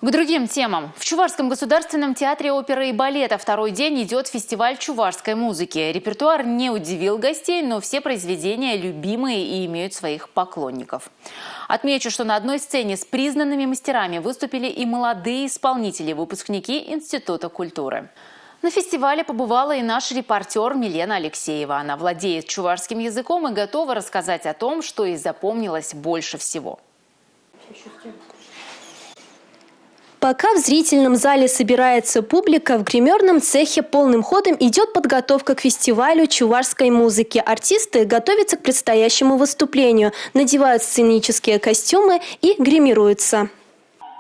К другим темам. В Чувашском государственном театре оперы и балета второй день идет фестиваль чувашской музыки. Репертуар не удивил гостей, но все произведения любимые и имеют своих поклонников. Отмечу, что на одной сцене с признанными мастерами выступили и молодые исполнители, выпускники Института культуры. На фестивале побывала и наш репортер Милена Алексеева. Она владеет чувашским языком и готова рассказать о том, что ей запомнилось больше всего. Пока в зрительном зале собирается публика, в гримерном цехе полным ходом идет подготовка к фестивалю чувашской музыки. Артисты готовятся к предстоящему выступлению, надевают сценические костюмы и гримируются.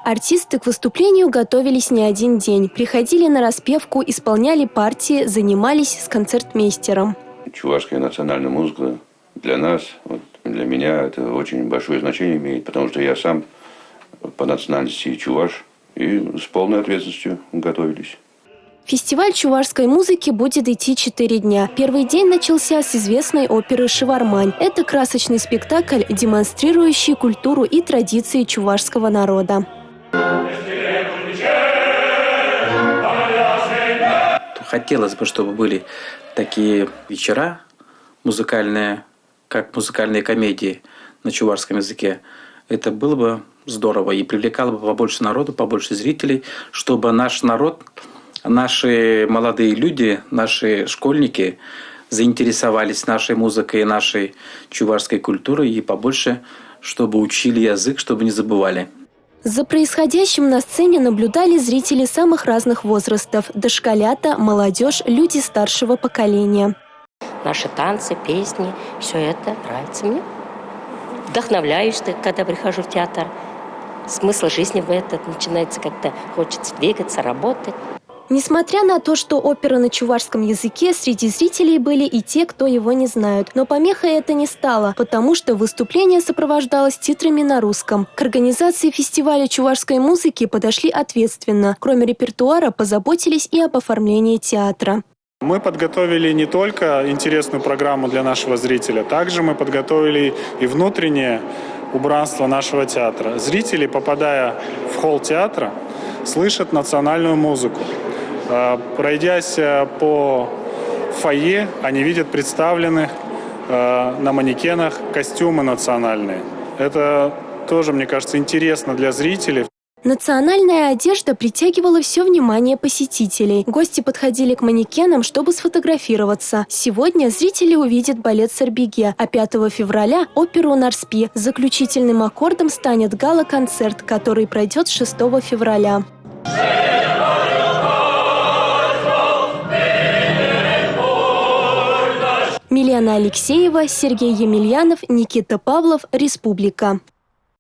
Артисты к выступлению готовились не один день. Приходили на распевку, исполняли партии, занимались с концертмейстером. Чувашская национальная музыка для нас, для меня, это очень большое значение имеет, потому что я сам по национальности чуваш. И с полной ответственностью готовились. Фестиваль чувашской музыки будет идти 4 дня. Первый день начался с известной оперы «Шевармань». Это красочный спектакль, демонстрирующий культуру и традиции чувашского народа. Хотелось бы, чтобы были такие вечера музыкальные, как музыкальные комедии на чувашском языке. Это было бы здорово и привлекало бы побольше народу, побольше зрителей, чтобы наш народ, наши молодые люди, наши школьники заинтересовались нашей музыкой, нашей чувашской культурой и побольше, чтобы учили язык, чтобы не забывали. За происходящим на сцене наблюдали зрители самых разных возрастов – дошколята, молодежь, люди старшего поколения. Наши танцы, песни – все это нравится мне. Вдохновляюсь, когда прихожу в театр. Смысл жизни в этом начинается, когда хочется двигаться, работать. Несмотря на то, что опера на чувашском языке, среди зрителей были и те, кто его не знают. Но помехой это не стало, потому что выступление сопровождалось титрами на русском. К организации фестиваля чувашской музыки подошли ответственно. Кроме репертуара, позаботились и об оформлении театра. Мы подготовили не только интересную программу для нашего зрителя, также мы подготовили и внутреннее убранство нашего театра. Зрители, попадая в холл театра, слышат национальную музыку. Пройдясь по фойе, они видят представленных на манекенах костюмы национальные. Это тоже, мне кажется, интересно для зрителей. Национальная одежда притягивала все внимание посетителей. Гости подходили к манекенам, чтобы сфотографироваться. Сегодня зрители увидят балет «Сарбиге», а 5 февраля – оперу «Нарспи». Заключительным аккордом станет гала-концерт, который пройдет 6 февраля. Милена Алексеева, Сергей Емельянов, Никита Павлов, Республика.